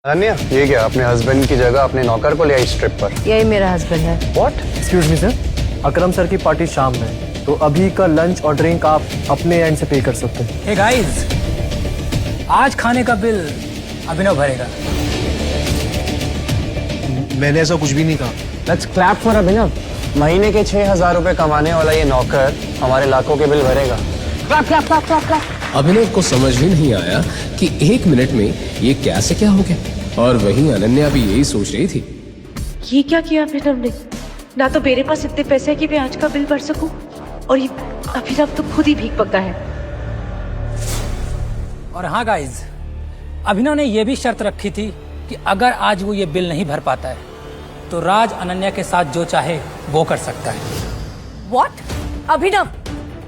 अनन्या, ये क्या अपने हस्बैंड की जगह अपने नौकर को ले आई इस ट्रिप पर? यही मेरा हस्बैंड है। What? Excuse me sir, Akram sir की पार्टी शाम में, तो अभी का लंच और ड्रिंक आप अपने एंड से पे कर सकते हैं। हे गाइस, आज खाने का बिल अभिनव भरेगा। मैंने ऐसा कुछ भी नहीं कहा। लेट्स क्लैप फॉर अभिनव। महीने के 6,000 रुपए कमाने वाला ये नौकर हमारे लाखों के बिल भरेगा। Clap clap clap clap clap. Abhinav को समझ ही नहीं आया कि 1 मिनट में ये कैसे क्या हो गया, और वहीं अनन्या भी यही सोच रही थी। ये क्या किया अभिनव ने? ना तो मेरे पास इतने पैसे हैं कि मैं आज का बिल भर सकूं, और ये अभिनव तो खुद ही भीख पकता है। और हाँ गाइस, अभिनव ने यह भी शर्त रखी थी कि अगर आज वो ये बिल नहीं भर पाता है तो राज अनन्या के साथ जो चाहे वो कर सकता है। What? अभिनव,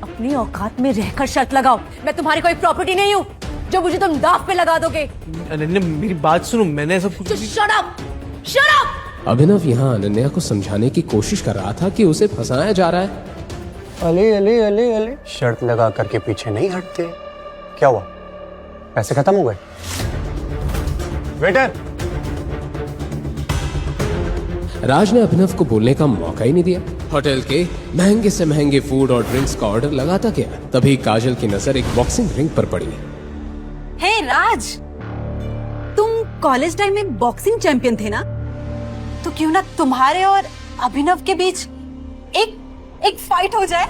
अपनी औकात में रहकर शर्त लगाओ। मैं तुम्हारी कोई प्रॉपर्टी नहीं हूँ जो मुझे तुम दाव पे लगा दोगे। अनन्या मेरी बात सुनो, मैंने ऐसा कुछ Shut up! Shut up! अभिनव यहाँ अनन्या को समझाने की कोशिश कर रहा था कि उसे फंसाया जा रहा है। अले अले अले अले, शर्त लगा करके पीछे नहीं हटते। क्या हुआ? पैसे खत्म हो गए? वेटर! राज ने अभिनव को बोलने का मौका ही नहीं दिया। होटल के महंगे से महंगे फूड और ड्रिंक्स का ऑर्डर लगाता गया। तभी काजल की नजर एक बॉक्सिंग रिंग पर पड़ी। हे राज, तुम कॉलेज टाइम में बॉक्सिंग चैंपियन थे ना? तो क्यों ना तुम्हारे और अभिनव के बीच एक फाइट हो जाए?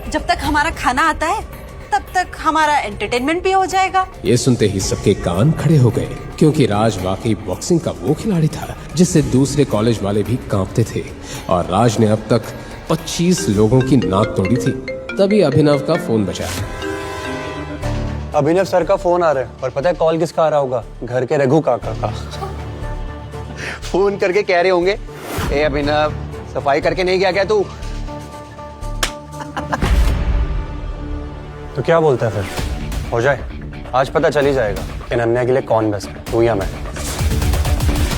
जब तक हमारा खाना आता है तब तक हमारा एंटरटेनमेंट भी हो जाएगा। ये सुनते ही सबके कान खड़े हो गए, क्योंकि राज वाकई बॉक्सिंग का वो खिलाड़ी था जिससे दूसरे कॉलेज वाले भी कांपते थे, और राज ने अब तक 25 लोगों की नाक तोड़ी थी। तभी अभिनव का फोन बजा। अभिनव सर का फोन आ रहा है, और पता है कॉल किसका आ रहा होगा? घर के रघु काका का। फोन करके कह रहे होंगे, ए अभिनव, सफाई करके नहीं गया क्या तू? तो क्या बोलता है फिर? हो जाए, आज पता चल ही जाएगा कि अनन्या के लिए कौन बेस्ट है, तू या मैं।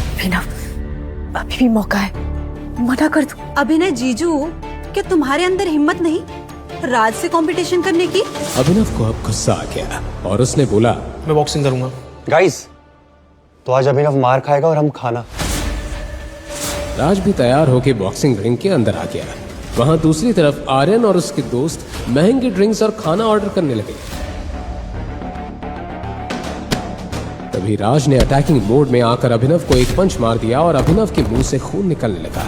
अभिनव, अभी भी मौका है, मना कर दो। अभिनय जीजू, क्या तुम्हारे अंदर हिम्मत नहीं राज से कंपटीशन करने की? अभिनव को अब गुस्सा आ गया और उसने बोला, मैं बॉक्सिंग करूंगा। गाइस, तो आज अभिनव मार खाएगा और हम खाना। राज भी तैयार होकर बॉक्सिंग रिंग के अंदर आ गया। वहां दूसरी तरफ आर्यन और उसके दोस्त महंगी ड्रिंक्स और खाना ऑर्डर करने लगे। तभी राज ने अटैकिंग मोड में आकर अभिनव को एक पंच मार दिया और अभिनव के मुंह से खून निकलने लगा।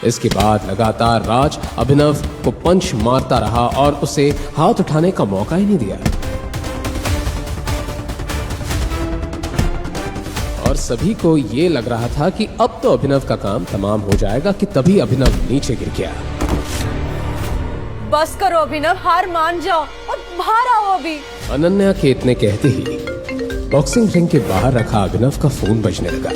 इसके बाद लगातार राज अभिनव को पंच मारता रहा और उसे हाथ उठाने का मौका ही नहीं दिया, और सभी को ये लग रहा था कि अब तो अभिनव का काम तमाम हो जाएगा कि तभी अभिनव नीचे गिर गया। बस करो अभिनव, हार मान जाओ और बाहर आओ अभी। अनन्या के इतने कहते ही बॉक्सिंग रिंग के बाहर रखा अभिनव का फोन बजने लगा।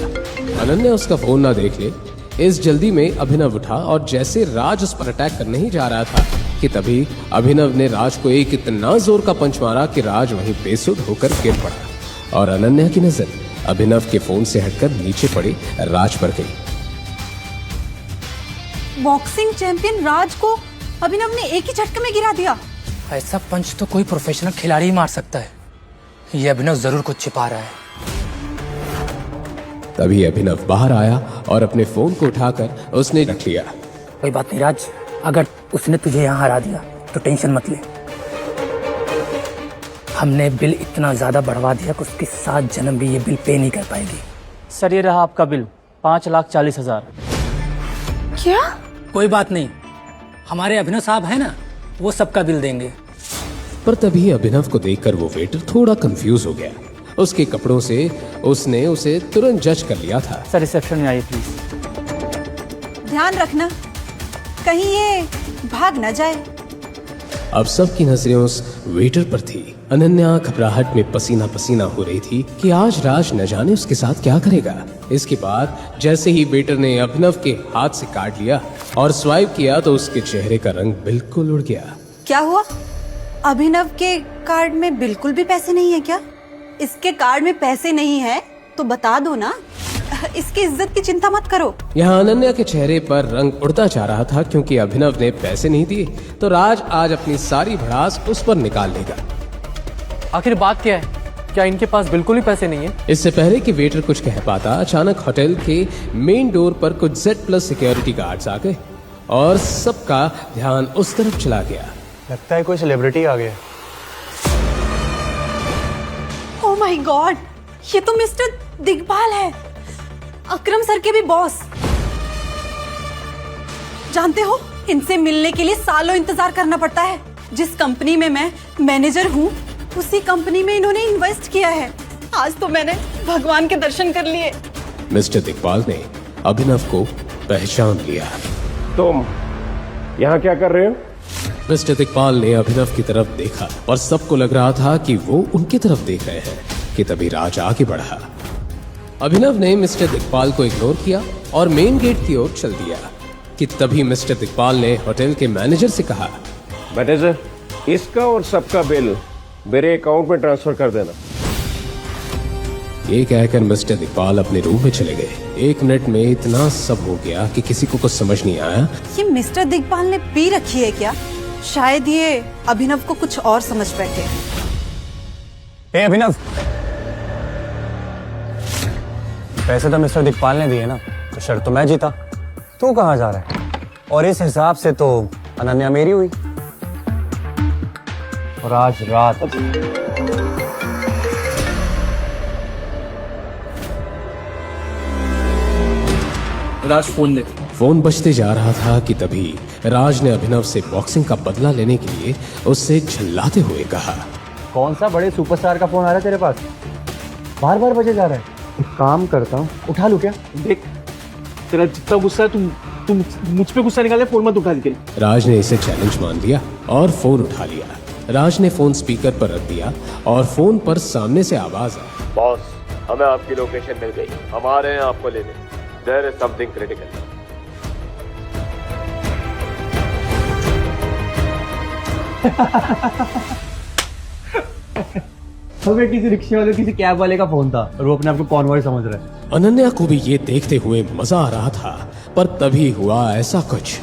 अनन्या उसका फोन ना देख ले, इस जल्दी में अभिनव उठा और जैसे राज उस पर अटैक करने ही जा रहा था कि तभी अभिनव ने राज को एक इतना जोर का पंच मारा कि राज वहीं बेसुध होकर गिर पड़ा, और अनन्या की नजर अभिनव के फोन से हटकर नीचे पड़ी राज पर गई। बॉक्सिंग चैंपियन राज को अभिनव ने एक ही झटके में गिरा दिया। ऐसा पंच तो कोई प्रोफेशनल खिलाड़ी ही मार सकता है। ये अभिनव जरूर कुछ छिपा रहा है। तभी अभिनव बाहर आया और अपने फोन को उठाकर उसने रख लिया। कोई बात नहीं राज, अगर उसने तुझे यहाँ हरा दिया तो टेंशन मत ले। हमने बिल इतना ज्यादा बढ़वा दिया कि उसके 7 जन्म भी ये बिल पे नहीं कर पाएगी। सर, ये रहा आपका बिल, 5,40,000। क्या? कोई बात नहीं, हमारे अभिनव साहब है ना, वो सबका बिल देंगे। पर तभी अभिनव को देखकर वो वेटर थोड़ा कंफ्यूज हो गया। उसके कपड़ों से उसने उसे तुरंत जज कर लिया था। सर, रिसेप्शन में आइए प्लीज। ध्यान रखना कहीं ये भाग न जाए। अब सबकी नजरें उस वेटर पर थी। अनन्या घबराहट में पसीना पसीना हो रही थी कि आज राज न जाने उसके साथ क्या करेगा। इसके बाद जैसे ही वेटर ने अभिनव के हाथ से काट लिया और स्वाइप किया तो उसके चेहरे का रंग बिल्कुल उड़ गया। क्या हुआ? अभिनव के कार्ड में बिल्कुल भी पैसे नहीं है क्या? इसके कार्ड में पैसे नहीं है तो बता दो ना। इसकी इज्जत की चिंता मत करो। यहाँ अनन्या के चेहरे पर रंग उड़ता जा रहा था, क्योंकि अभिनव ने पैसे नहीं दिए तो राज आज अपनी सारी भड़ास उस पर निकाल लेगा। आखिर बात क्या है? क्या इनके पास बिल्कुल ही पैसे नहीं है? इससे पहले कि वेटर कुछ कह पाता, अचानक होटल के मेन डोर पर कुछ Z+ सिक्योरिटी गार्ड्स आ गए और सबका ध्यान उस तरफ चला गया। लगता है कोई सेलिब्रिटी आ गया। ओह माय गॉड, ये तो मिस्टर दिग्पाल है, अकरम सर के भी बॉस। जानते हो, इनसे मिलने के लिए सालों इंतजार करना पड़ता है। जिस कंपनी में मैं मैनेजर हूँ उसी कंपनी में इन्होंने इन्वेस्ट किया है। आज तो मैंने भगवान के दर्शन कर लिए। मिस्टर दिग्पाल ने अभिनव को पहचान लिया। तुम यहाँ क्या कर रहे हो? मिस्टर दिग्पाल ने अभिनव की तरफ देखा और सबको लग रहा था कि वो उनकी तरफ देख रहे हैं कि तभी राज आगे बढ़ा। अभिनव ने मिस्टर दिग्पाल को इग्नोर किया और मेन गेट की ओर चल दिया कि तभी मिस्टर दिग्पाल ने होटल के मैनेजर से कहा, मैनेजर, इसका और सबका बिल मेरे अकाउंट में ट्रांसफर कर देना। ये कहकर मिस्टर दिग्पाल अपने रूम में चले गए। 1 मिनट में इतना सब हो गया कि किसी को कुछ समझ नहीं आया। ये मिस्टर दिग्पाल ने पी रखी है क्या? शायद ये अभिनव को कुछ और समझ बैठे। ए अभिनव, पैसे तो मिस्टर दिग्पाल ने दिए ना, तो शर्त तो मैं जीता। तू कहाँ जा रहा है? और इस हिसाब से तो अनन्या मेरी हुई। और आज रात राज फोन दे। फोन बजते जा रहा था कि तभी राज ने अभिनव से बॉक्सिंग का बदला लेने के लिए उससे झल्लाते हुए कहा, कौन सा बड़े सुपरस्टार का फोन आ रहा है तेरे पास? बार बार बजे जा रहा है। एक काम करता हूँ, उठा लूं क्या? देख, तेरा जितना गुस्सा है तुम मुझ पे गुस्सा निकाले, फोन मत उठा दे। राज ने इसे चैलेंज मान लिया और फोन उठा लिया। राज ने फोन स्पीकर पर रख दिया और फोन पर सामने से आवाज आई, बॉस, हमें आपकी लोकेशन मिल गई, हम आ रहे हैं आपको लेने। There is something critical. हमें किसी रिक्शे वाले, किसी कैब वाले का फोन था और वो अपने आप को कॉन्वॉय समझ रहा है। अनन्या को भी ये देखते हुए मजा आ रहा था, पर तभी हुआ ऐसा कुछ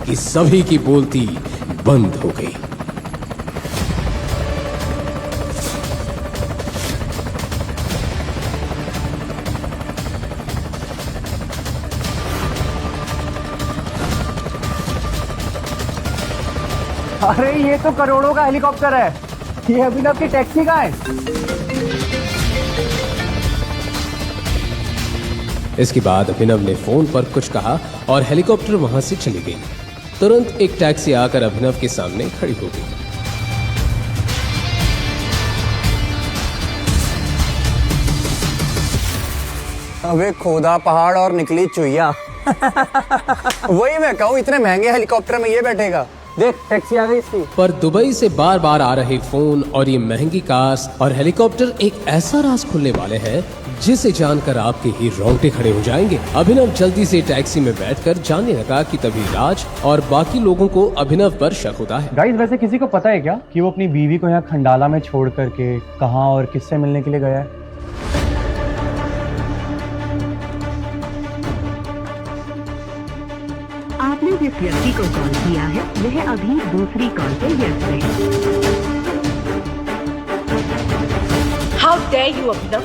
कि सभी की बोलती बंद हो गई। अरे ये तो करोड़ों का हेलीकॉप्टर है, ये अभिनव की टैक्सी का है। इसके बाद अभिनव ने फोन पर कुछ कहा और हेलीकॉप्टर वहां से चली गई। तुरंत एक टैक्सी आकर अभिनव के सामने खड़ी हो गई। अबे खोदा पहाड़ और निकली चुईया। वही मैं कहूँ, इतने महंगे हेलीकॉप्टर में ये बैठेगा। देख, टैक्सी आ गई इसकी। पर दुबई से बार बार आ रहे फोन और ये महंगी कार्स और हेलीकॉप्टर एक ऐसा राज खुलने वाले हैं जिसे जानकर आपके ही रोंगटे खड़े हो जाएंगे। अभिनव जल्दी से टैक्सी में बैठकर जाने लगा कि तभी राज और बाकी लोगों को अभिनव पर शक होता है। गाइस, वैसे किसी को पता है क्या कि वो अपनी बीवी को यहाँ खंडाला में छोड़ करके कहाँ और किससे मिलने के लिए गया है? आपने जिस व्यक्ति को कॉल किया है वह अभी दूसरी कॉल पर व्यस्त है। हाउ डेयर यू अभिनव,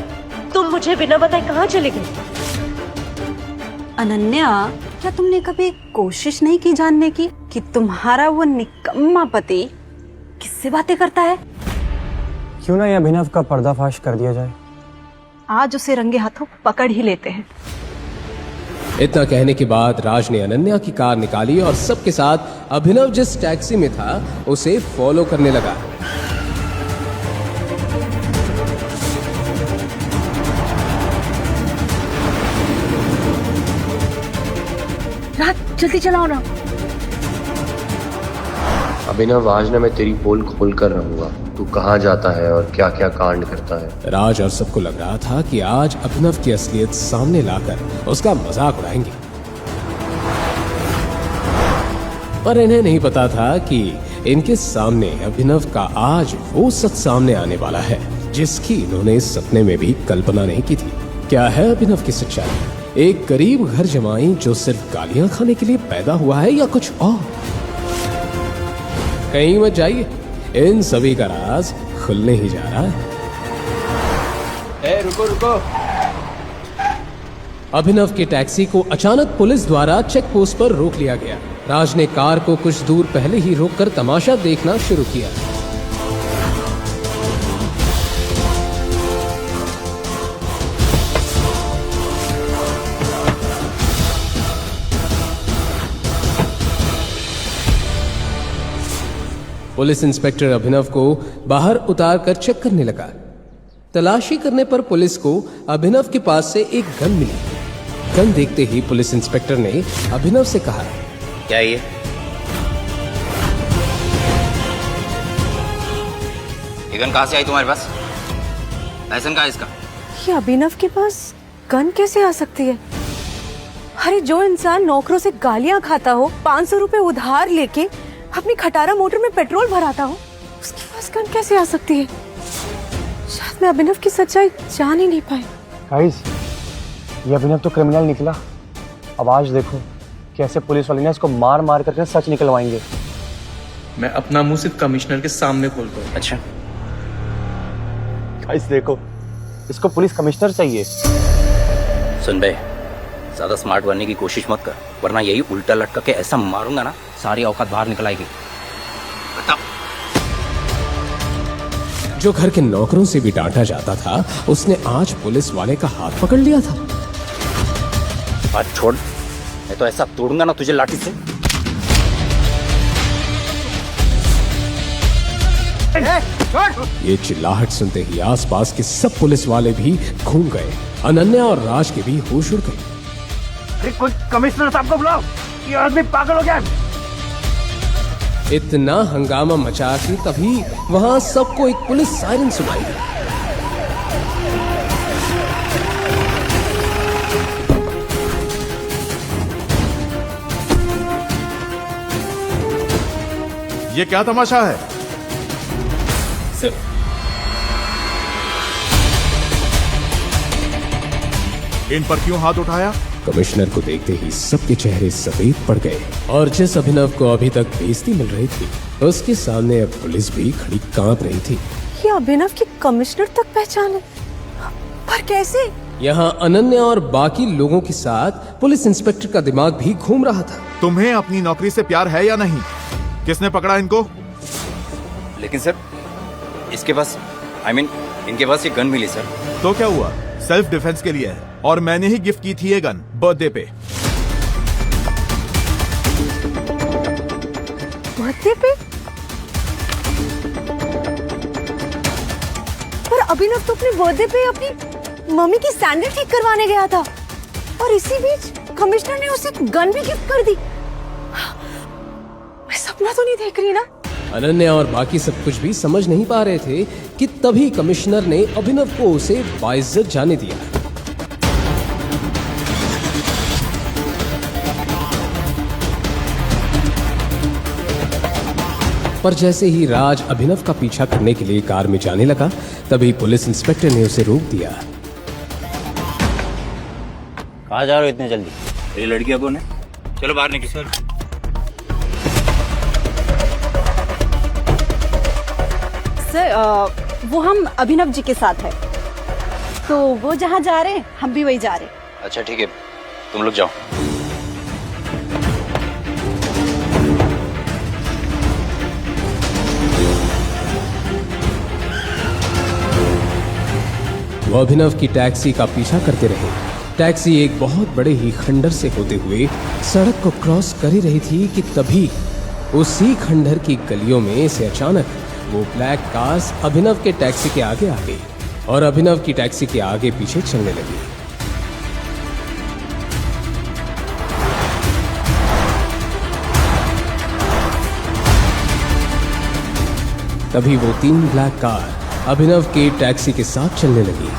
तुम मुझे बिना बताए कहाँ चले गए? अनन्या, क्या तुमने कभी कोशिश नहीं की जानने की कि तुम्हारा वो निकम्मा पति किससे बातें करता है? क्यों ना ये अभिनव का पर्दाफाश कर दिया जाए। आज उसे रंगे हाथों पकड़ ही लेते हैं। इतना कहने के बाद राज ने अनन्या की कार निकाली और सबके साथ अभिनव जिस टैक्सी में था उसे फॉलो करने लगा। रात, जल्दी चलाओ ना। अभिनव, आज ना मैं तेरी पोल खोल कर रहूंगा, तू कहाँ जाता है और क्या क्या कांड करता है। राज और सबको लग रहा था कि आज अभिनव की असलियत सामने लाकर उसका मजाक उड़ाएंगे, पर इन्हें नहीं पता था कि इनके सामने अभिनव का आज वो सच सामने आने वाला है जिसकी इन्होंने सपने में भी कल्पना नहीं की थी। क्या है अभिनव की सच्चाई? एक गरीब घर जमाई जो सिर्फ गालियां खाने के लिए पैदा हुआ है या कुछ और? कहीं मत जाइए, इन सभी का राज खुलने ही जा रहा है। रुको रुको। अभिनव की टैक्सी को अचानक पुलिस द्वारा चेक पोस्ट पर रोक लिया गया। राज ने कार को कुछ दूर पहले ही रोककर तमाशा देखना शुरू किया। पुलिस इंस्पेक्टर अभिनव को बाहर उतारकर चेक करने लगा। तलाशी करने पर पुलिस को अभिनव के पास से एक गन मिली। गन देखते ही पुलिस इंस्पेक्टर ने अभिनव से कहा, क्या ये गन कहां से आई तुम्हारे पास? लाइसेंस कहां है इसका? ये अभिनव के पास गन कैसे आ सकती है? अरे जो इंसान नौकरों से गालियां खाता हो, 500 रुपए उधार लेके अपनी खटारा मोटर में पेट्रोल भराता हो, उसके पास गन कैसे आ सकती है? शायद मैं अभिनव की सच्चाई जान ही नहीं पाई। गाइस, ये अभिनव तो क्रिमिनल निकला। अब आज देखो कैसे पुलिस वाले ने इसको मार मार करके सच निकलवाएंगे। मैं अपना मुंह सिर्फ कमिश्नर के सामने खोलता हूँ। अच्छा, गाइस देखो, इसको पुलिस कमिश्नर चाहिए। सुन बे, ज्यादा स्मार्ट बनने की कोशिश मत कर, वरना यही उल्टा लटका के ऐसा मारूंगा ना, सारी औकात बाहर निकल आएगी। बताओ। जो घर के नौकरों से भी डांटा जाता था, उसने आज पुलिस वाले का हाथ पकड़ लिया था। बात छोड़, मैं तो ऐसा तोड़ूंगा ना तुझे लाठी से। ये चिल्लाहट सुनते ही आसपास के सब पुलिस वाले भी घूम गए। अनन्या और राज के भी होश उड़ गए। कोई कमिश्नर साहब को बुलाओ, ये आदमी पागल हो गया। इतना हंगामा मचा कि तभी वहां सबको एक पुलिस सायरन सुनाई दी। ये क्या तमाशा है? इन पर क्यों हाथ उठाया? कमिश्नर को देखते ही सबके चेहरे सफेद पड़ गए और जिस अभिनव को अभी तक बेइज्जती मिल रही थी, उसके सामने अब पुलिस भी खड़ी कांप रही थी। ये अभिनव की कमिश्नर तक पहचाने, पर कैसे? यहाँ अनन्या और बाकी लोगों के साथ पुलिस इंस्पेक्टर का दिमाग भी घूम रहा था। तुम्हें अपनी नौकरी से प्यार है या नहीं? किसने पकड़ा इनको? लेकिन सर, इसके पास इनके पास ये गन मिली सर। तो क्या हुआ? सेल्फ डिफेंस के लिए है और मैंने ही गिफ्ट की थी ये गन बर्थडे पे। बर्थडे पे? पर अभिनव तो अपने बर्थडे पे अपनी मम्मी की सैंडल ठीक करवाने गया था और इसी बीच कमिश्नर ने उसे गन भी गिफ्ट कर दी। मैं सपना तो नहीं देख रही ना? अनन्या और बाकी सब कुछ भी समझ नहीं पा रहे थे कि तभी कमिश्नर ने अभिनव को उसे बाइज्जत जाने दिया। पर जैसे ही राज अभिनव का पीछा करने के लिए कार में जाने लगा, तभी पुलिस इंस्पेक्टर ने उसे रोक दिया। कहाँ जा रहे हो इतने जल्दी? ये लड़की कौन है? चलो बाहर निकलो। सर, वो हम अभिनव जी के साथ है, तो वो जहाँ जा रहे हैं हम भी वही जा रहे हैं। अच्छा ठीक है, तुम लोग जाओ। वो अभिनव की टैक्सी का पीछा करते रहे। टैक्सी एक बहुत बड़े ही खंडर से होते हुए सड़क को क्रॉस कर ही रही थी कि तभी उसी खंडर की गलियों में से अचानक वो ब्लैक कार्स अभिनव के टैक्सी के आगे आ गई और अभिनव की टैक्सी के आगे पीछे चलने लगी। तभी वो 3 ब्लैक कार अभिनव के टैक्सी के साथ चलने लगी।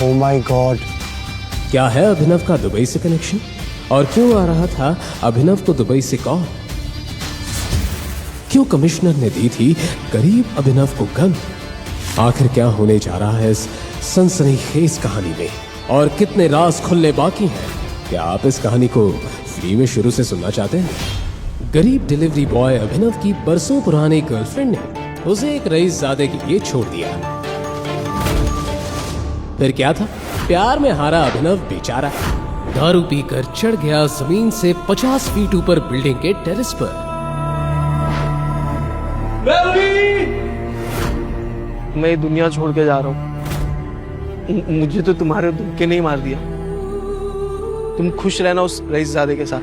Oh my God. क्या है अभिनव का दुबई से कनेक्शन और क्यों आ रहा था अभिनव को दुबई से कॉल? क्यों कमिश्नर ने दी थी गरीब अभिनव को गन? आखिर क्या होने जा रहा है इस सनसनीखेज कहानी में और कितने राज खुलने बाकी हैं? क्या आप इस कहानी को फ्री में शुरू से सुनना चाहते हैं? गरीब डिलीवरी बॉय अभिनव की बरसों पुरानी गर्लफ्रेंड ने उसे एक रईसजादे के लिए छोड़ दिया। फिर क्या था? प्यार में हारा अभिनव बेचारा दारू पीकर चढ़ गया जमीन से 50 फीट ऊपर बिल्डिंग के टेरेस पर। मैं ये दुनिया छोड़ के जा रहा हूँ। मुझे तो तुम्हारे धोखे नहीं मार दिया। तुम खुश रहना उस रईसजादे के साथ।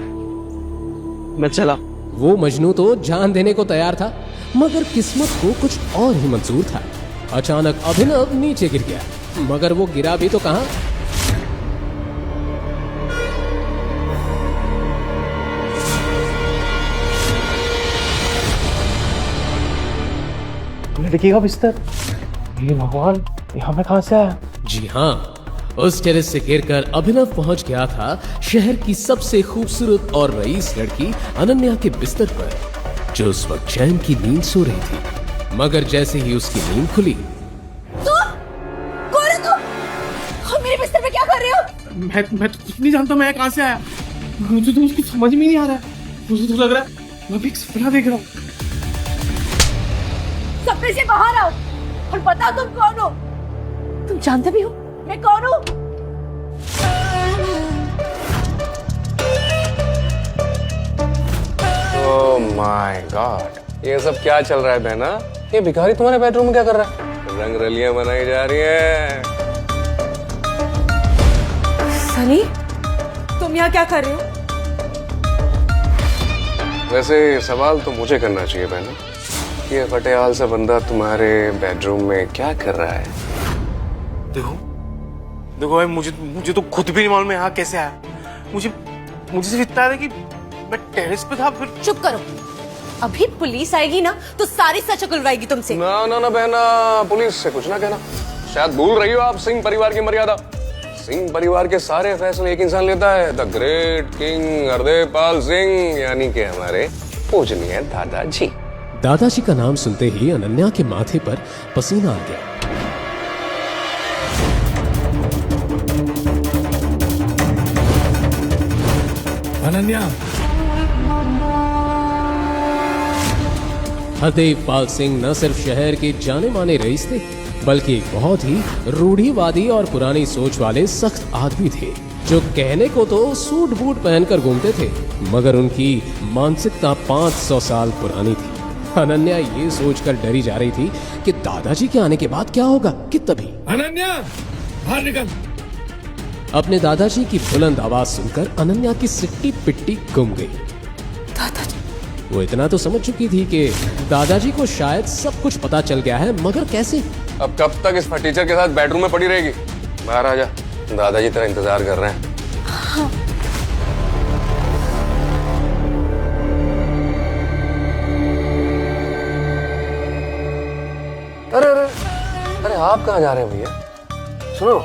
मैं चला। वो मजनू तो जान देने को तैयार था, मगर किस्मत को कुछ और ही मंजूर था। अचानक अभिनव नीचे गिर गया, मगर वो गिरा भी तो कहां? लड़की का बिस्तर। ये भगवान, यहाँ मैं कहां से आया? जी हाँ, उस टेरेस से गिरकर अभिनव पहुंच गया था शहर की सबसे खूबसूरत और रईस लड़की अनन्या के बिस्तर पर, जो उस वक्त चैन की नींद सो रही थी। मगर जैसे ही उसकी नींद खुली, कौन है तुम? मेरे बिस्तर पे क्या कर रहे हो? मैं तो कुछ नहीं जानता। मैं कहां से आया? मुझे तो उसकी समझ में नहीं आ रहा है। मुझे तो लग रहा है मैं भी एक सपना देख रहा हूँ। सपने से बाहर आओ और बताओ तुम कौन हो? तुम जानते भी हो मैं कौन हूँ? ओह माय गॉड, ये सब क्या चल रहा है बहना? ये भिखारी तुम्हारे बेडरूम में क्या कर रहा है? रंग रलियां बनाई जा रही है। सनी, तुम यहाँ क्या कर रहे हो? वैसे सवाल तो मुझे करना चाहिए बहना, ये फटेहाल सा बंदा तुम्हारे बेडरूम में क्या कर रहा है? देखो भाई, मुझे तो खुद भी नहीं मालूम मैं यहाँ कैसे आया। मुझे सिर्फ इतना है कि मैं टेरेस पे था। फिर चुप करो, अभी पुलिस आएगी ना तो सारी सच उगलवाएगी तुमसे। ना ना ना बहना, पुलिस से कुछ ना कहना। शायद भूल रही हो आप सिंह परिवार की मर्यादा। सिंह परिवार के सारे फैसले एक इंसान लेता है, द ग्रेट किंग हरदेवपाल सिंह, यानी कि हमारे पूजनीय दादाजी। दादाजी का नाम सुनते ही अनन्या के माथे पर पसीना आ गया। अनन्या, हरदेवपाल सिंह न सिर्फ शहर के जाने माने रईस थे, बल्कि एक बहुत ही रूढ़िवादी और पुरानी सोच वाले सख्त आदमी थे, जो कहने को तो सूट बूट पहनकर घूमते थे, मगर उनकी मानसिकता 500 साल पुरानी थी। अनन्या ये सोचकर डरी जा रही थी कि दादाजी के आने के बाद क्या होगा कि तभी अनन्या बाहर निकल। अपने दादाजी की बुलंद आवाज सुनकर अनन्या की सिट्टी पिट्टी गुम गई। दादाजी? वो इतना तो समझ चुकी थी कि दादाजी को शायद सब कुछ पता चल गया है, मगर कैसे? अब कब तक इस फटीचर के साथ बेडरूम में पड़ी रहेगी? बाहर आ जा, दादाजी तेरा इंतजार कर रहे हैं। हाँ। अरे अरे अरे, आप कहाँ जा रहे हैं भैया? सुनो,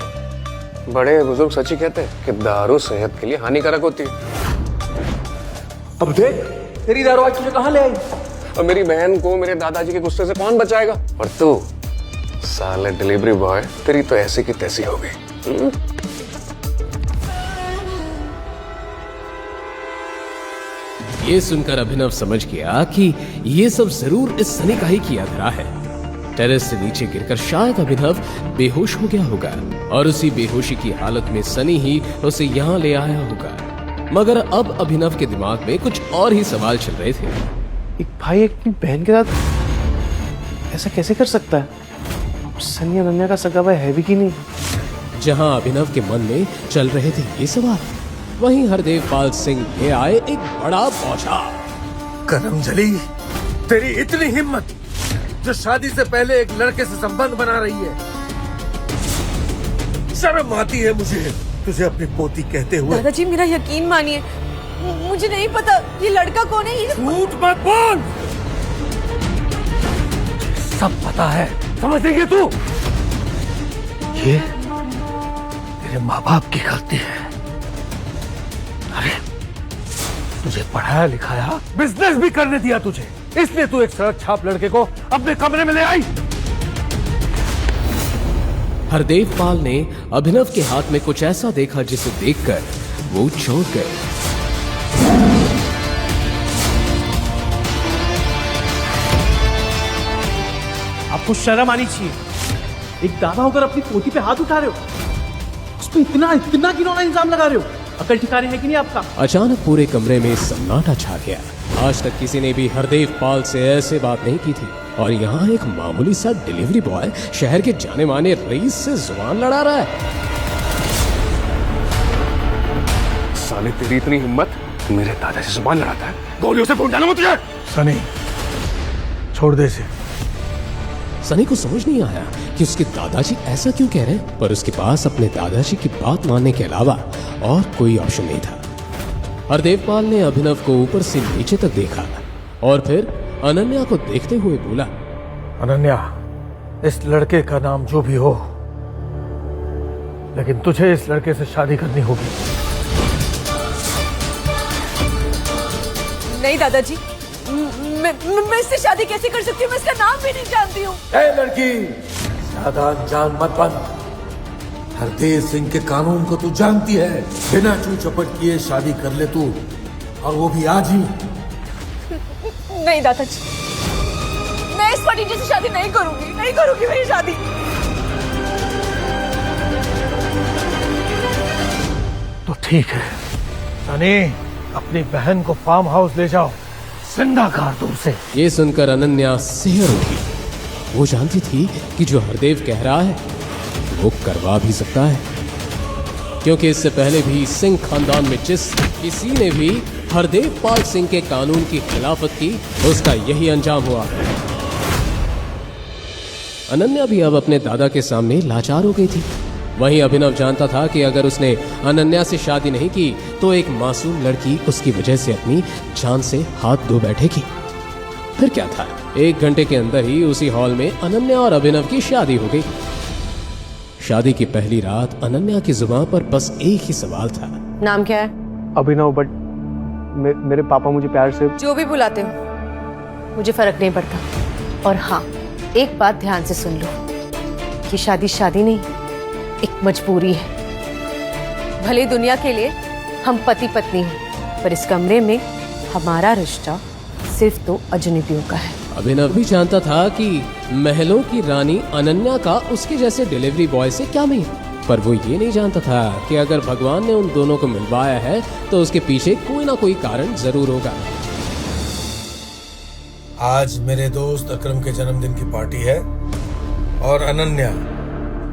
बड़े बुजुर्ग सच ही कहते हैं कि दारू सेहत के लिए हानिकारक होती है। अब देख, तेरी दारू आज तुझे कहाँ ले आई? और मेरी बहन को मेरे दादाजी के गुस्से से कौन बचाएगा? और तू साले डिलीवरी बॉय, तेरी तो ऐसी की तैसी हो गई। ये सुनकर अभिनव समझ गया कि ये सब जरूर इस सनी का ही किया धरा है। टेरेस से नीचे गिरकर शायद अभिनव बेहोश हो गया होगा और उसी बेहोशी की हालत में सनी ही उसे यहाँ ले आया होगा। मगर अब अभिनव के दिमाग में कुछ और ही सवाल चल रहे थे। एक भाई अपनी बहन के साथ ऐसा कैसे कर सकता है? सनी अनन्या का सगा भाई है भी कि नहीं? जहां अभिनव के मन में चल रहे थे ये सवाल, वहीं हरदेवपाल सिंह ले आए एक बड़ा बौछार। करमजली, तेरी इतनी हिम्मत जो शादी से पहले एक लड़के से संबंध बना रही है। शर्म आती है मुझे तुझे अपनी पोती कहते हुए। दादाजी मेरा यकीन मानिए, मुझे नहीं पता ये लड़का कौन है। ये झूठ मत बोल, सब पता है। समझ देंगे तू? तेरे माँ बाप की गलती है। अरे तुझे पढ़ाया लिखाया, बिजनेस भी करने दिया तुझे, इसलिए तू एक सड़क छाप लड़के को अपने कमरे में ले आई। हरदेव पाल ने अभिनव के हाथ में कुछ ऐसा देखा जिसे देखकर वो चौंक गए। आपको शर्म आनी चाहिए। एक दादा होकर अपनी पोती पे हाथ उठा रहे हो, उस पर इतना इतना घिनौना इल्जाम लगा रहे हो। अकल ठिकाने है कि नहीं आपका? अचानक पूरे कमरे में सन्नाटा छा गया। आज तक किसी ने भी हरदेव पाल से ऐसे बात नहीं की थी, और यहाँ एक मामूली सा डिलीवरी बॉय शहर के जाने माने रईस से जुबान लड़ा रहा है। साले तेरी इतनी हिम्मत, मेरे दादा से जुबान लड़ाता है? गोलियों से फूट डालूं मैं तुझे। सनी छोड़ दे इसे। सनी को समझ नहीं आया कि उसके दादाजी ऐसा क्यों कह रहे हैं, पर उसके पास अपने दादाजी की बात मानने के अलावा और कोई ऑप्शन नहीं था। हरदेव पाल ने अभिनव को ऊपर से नीचे तक देखा और फिर अनन्या को देखते हुए बोला, अनन्या, इस लड़के का नाम जो भी हो, लेकिन तुझे इस लड़के से शादी करनी होगी। नहीं दादाजी, मैं इससे शादी कैसे कर सकती हूँ? मैं इसका नाम भी नहीं जानती हूँ। ए लड़की, ज्यादा अनजान मत बन। हरदेव सिंह के कानून को तू जानती है। बिना चू चपट किए शादी कर ले तू, और वो भी आज ही। नहीं दादाजी, मैं इस फटीचे से शादी नहीं करूंगी, नहीं करूंगी मैं ये शादी। तो ठीक है सनी, अपनी बहन को फार्म हाउस ले जाओ, जिंदा कर दो उसे। ये सुनकर अनन्या सिहर उठी। वो जानती थी कि जो हरदेव कह रहा है वो करवा भी सकता है, क्योंकि इससे पहले भी सिंह खानदान में जिस किसी ने भी हरदेव पाल सिंह के कानून की खिलाफत की, उसका यही अंजाम हुआ। अनन्या भी अब अपने दादा के सामने लाचार हो गई थी। वहीं अभिनव जानता था कि अगर उसने अनन्या से शादी नहीं की तो एक मासूम लड़की उसकी वजह से अपनी जान से हाथ धो बैठेगी। फिर क्या था, 1 घंटे के अंदर ही उसी हॉल में अनन्या और अभिनव की शादी हो गई। शादी की पहली रात अनन्या की जुबान पर बस एक ही सवाल था। नाम क्या है? अभिनव, बट मेरे पापा मुझे प्यार से जो भी बुलाते हो मुझे फर्क नहीं पड़ता। और हाँ, एक बात ध्यान से सुन लो, कि शादी शादी नहीं, एक मजबूरी है। भले दुनिया के लिए हम पति पत्नी हैं, पर इस कमरे में हमारा रिश्ता सिर्फ 2 अजनबियों का है। अभिनव भी जानता था कि महलों की रानी अनन्या का उसके जैसे डिलीवरी बॉय से क्या मिल, पर वो ये नहीं जानता था कि अगर भगवान ने उन दोनों को मिलवाया है तो उसके पीछे कोई ना कोई कारण जरूर होगा। आज मेरे दोस्त अकरम के जन्मदिन की पार्टी है, और अनन्या,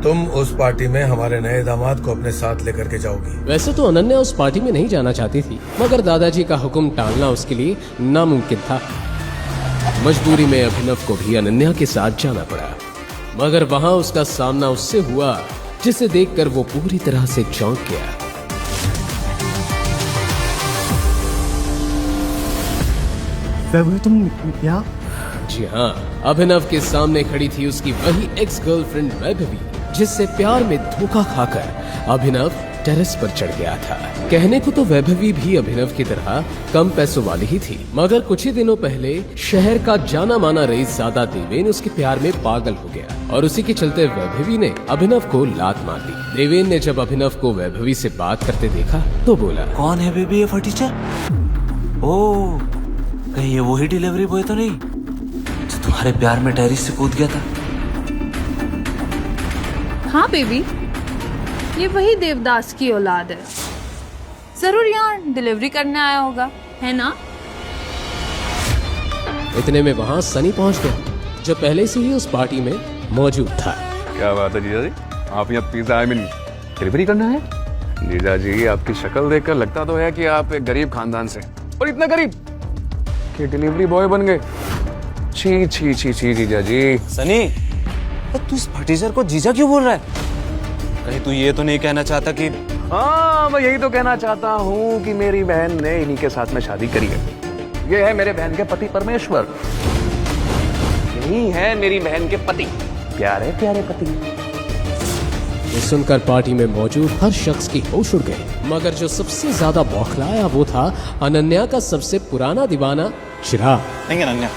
तुम उस पार्टी में हमारे नए दामाद को अपने साथ लेकर के जाओगी। वैसे तो अनन्या उस पार्टी में नहीं जाना चाहती थी, मगर दादाजी का हुक्म टालना उसके लिए नामुमकिन था। मजबूरी में अभिनव को भी अनन्या के साथ जाना पड़ा, मगर वहां उसका सामना उससे हुआ जिसे देखकर वो पूरी तरह से चौंक गया। तुम यहाँ? जी हाँ, अभिनव के सामने खड़ी थी उसकी वही एक्स गर्लफ्रेंड वैभवी, जिससे प्यार में धोखा खाकर अभिनव टेरेस पर चढ़ गया था। कहने को तो वैभवी भी अभिनव की तरह कम पैसों वाली ही थी, मगर कुछ ही दिनों पहले शहर का जाना माना रईसजादा देवेन उसके प्यार में पागल हो गया, और उसी के चलते वैभवी ने अभिनव को लात मार दी। देवेन ने जब अभिनव को वैभवी से बात करते देखा तो बोला, कौन है बेबी ये फटीचर? ओह, कहीं ये वही डिलीवरी बॉय तो नहीं जो तुम्हारे प्यार में टेरिस से कूद गया था? हाँ बेबी, ये वही देवदास की औलाद है। जरूर यहाँ डिलीवरी करने आया होगा, है ना? इतने में वहाँ सनी पहुँच गया, जो पहले से ही उस पार्टी में मौजूद था। क्या बात है जीजा जी, आप यहाँ पिज्जा डिलीवरी करना है? जीजा जी, आपकी शक्ल देखकर लगता तो है कि आप एक गरीब खानदान से, और इतना गरीब कि डिलीवरी बॉय बन गए। छी छी छी छी जीजा जी। सनी, तू इस फटीचर को जीजा क्यों बोल रहा है? कहीं तू ये तो नहीं कहना चाहता कि... हाँ, मैं यही तो कहना चाहता हूँ कि मेरी बहन ने इन्हीं के साथ में शादी करी है। ये है मेरे बहन के पति परमेश्वर, यही है मेरी बहन के पति, प्यारे प्यारे पति। ये सुनकर पार्टी में मौजूद हर शख्स की होश उड़ गई, मगर जो सबसे ज्यादा बौखलाया वो था अनन्या का सबसे पुराना दीवाना चिराग। नहीं अनन्या,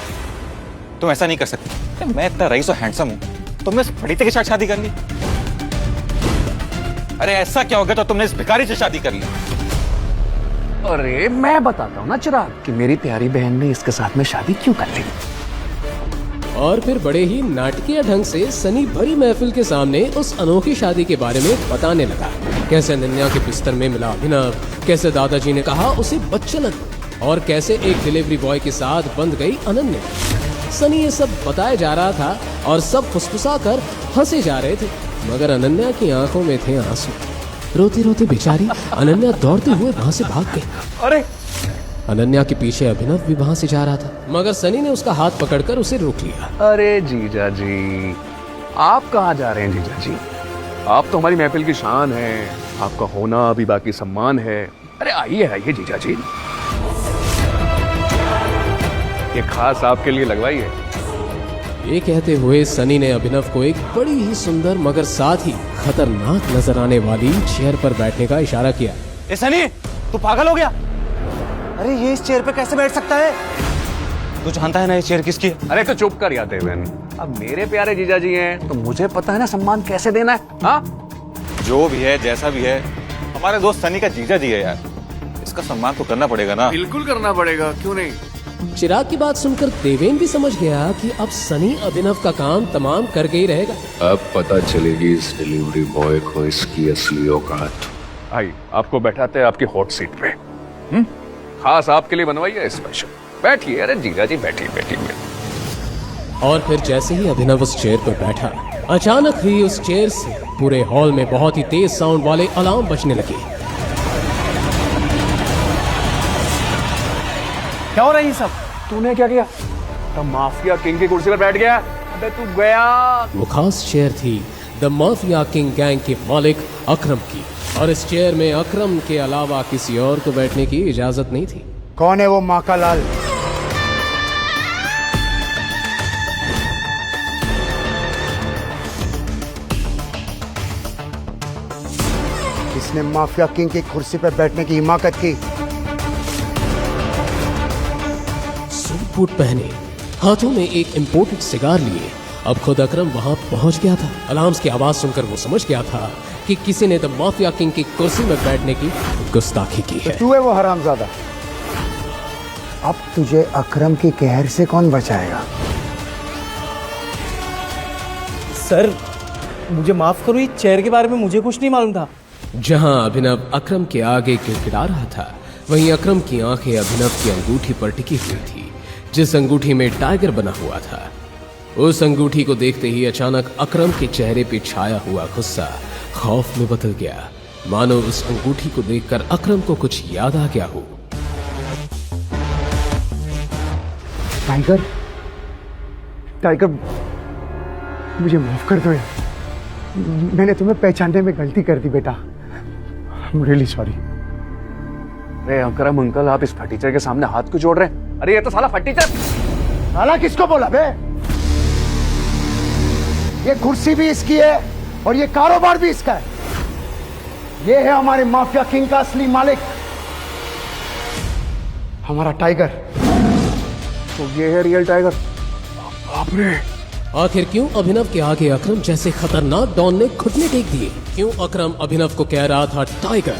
तुम ऐसा नहीं कर सकती। मैं इतना रईस और हैंडसम हूँ, तुमने इस फटीते के साथ शादी कर ली? अरे ऐसा क्या हो गया तो तुमने इस भिखारी से शादी कर ली? अरे मैं बताता हूँ ना चिराग कि मेरी प्यारी बहन ने इसके साथ में शादी क्यों कर ली। और फिर बड़े ही नाटकीय ढंग से सनी भरी महफिल के सामने उस अनोखी शादी के बारे में बताने लगा। कैसे अनन्या के बिस्तर में मिला अभिनव, कैसे दादाजी ने कहा उसे बच्चन, और कैसे एक डिलीवरी बॉय के साथ बंध गई अनन्या। सनी ये सब बताया जा रहा था और सब फुसफुसा कर हंसे जा रहे थे, मगर अनन्या की आंखों में थे आंसू। रोती रोती बेचारी अनन्या दौड़ते हुए वहां से भाग गई। अरे अनन्या के पीछे अभिनव भी वहां से जा रहा था, मगर सनी ने उसका हाथ पकड़कर उसे रोक लिया। अरे जीजा जी, आप कहाँ जा रहे हैं जीजा जी? आप तो हमारी महफिल की शान हैं, आपका होना भी बाकी सम्मान है। अरे आइए आइए जीजा जी, ये खास आपके लिए लगवाई है। ये कहते हुए सनी ने अभिनव को एक बड़ी ही सुंदर मगर साथ ही खतरनाक नजर आने वाली चेयर पर बैठने का इशारा किया। ए सनी, तू पागल हो गया? अरे ये इस चेयर पे कैसे बैठ सकता है? तू जानता है ना ये चेयर किसकी है? अरे तो चुप कर याते बहन, अब मेरे प्यारे जीजा जी हैं तो मुझे पता है ना सम्मान कैसे देना है। हाँ, जो भी है जैसा भी है, हमारे दोस्त सनी का जीजा जी है यार, इसका सम्मान तो करना पड़ेगा ना। बिल्कुल करना पड़ेगा, क्यों नहीं। चिराग की बात सुनकर देवेन भी समझ गया कि अब सनी अभिनव का काम तमाम करके ही रहेगा। अब पता चलेगी इस डिलीवरी बॉय को इसकी असली औकात। आई आपको बैठाते हैं आपकी हॉट सीट पे, खास आपके लिए बनवाई है स्पेशल। बैठिए, अरे जीजा जी बैठिए बैठिए। और फिर जैसे ही अभिनव उस चेयर पर बैठा, अचानक ही उस चेयर से पूरे हॉल में बहुत ही तेज साउंड वाले अलार्म बजने लगे। क्या हो रहा है ये सब? तूने क्या किया? तो माफिया किंग की कुर्सी पर बैठ गया। अबे तू गया। वो खास चेयर थी द माफिया किंग गैंग के मालिक अकरम की, और इस चेयर में अकरम के अलावा किसी और को बैठने की इजाजत नहीं थी। कौन है वो माका लाल? इसने माफिया किंग की कुर्सी पर बैठने की हिमाकत की। सूट बूट पहने, हाथों में एक इम्पोर्टेड सिगार लिए अब खुद अकरम वहां पहुंच गया था। अलार्म्स की आवाज सुनकर वो समझ गया था कि किसी ने द माफिया किंग की कुर्सी में बैठने की गुस्ताखी की है। तू है वो हरामजादा। अब तुझे अकरम की कहर से कौन बचाएगा? सर मुझे माफ करो, इस चेयर के बारे में मुझे कुछ नहीं मालूम था। जहां अभिनव अकरम के आगे गिड़गिड़ा रहा था, वहीं अकरम की आंखें अभिनव की अंगूठी पर टिकी हुई थी, जिस अंगूठी में टाइगर बना हुआ था। उस अंगूठी को देखते ही अचानक अकरम के चेहरे पे छाया हुआ गुस्सा खौफ में बदल गया, मानो उस अंगूठी को देखकर अकरम को कुछ याद आ गया हो। टाइगर, टाइगर मुझे माफ कर दो यार, मैंने तुम्हें पहचानने में गलती कर दी बेटा। I'm really sorry। अरे अकरम अंकल, आप इस फटीचर के सामने हाथ क्यों जोड़ रहे हैं? अरे ये तो साला फटीचर। साला किसको बोला बे? ये कुर्सी भी इसकी है और ये कारोबार भी इसका है। ये है हमारे माफिया किंग का असली मालिक, हमारा टाइगर। तो ये है रियल टाइगर। बाप रे। आखिर क्यों अभिनव के आगे अकरम जैसे खतरनाक डॉन ने घुटने टेक दिए? क्यों अकरम अभिनव को कह रहा था टाइगर?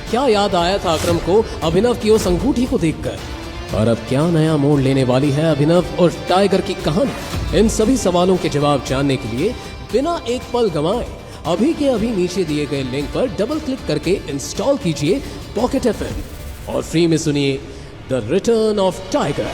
क्या याद आया था अकरम को अभिनव की उस अंगूठी को देखकर? और अब क्या नया मोड़ लेने वाली है अभिनव और टाइगर की कहानी? इन सभी सवालों के जवाब जानने के लिए बिना एक पल गंवाए अभी के अभी नीचे दिए गए लिंक पर डबल क्लिक करके इंस्टॉल कीजिए पॉकेट FM और फ्री में सुनिए द रिटर्न ऑफ टाइगर।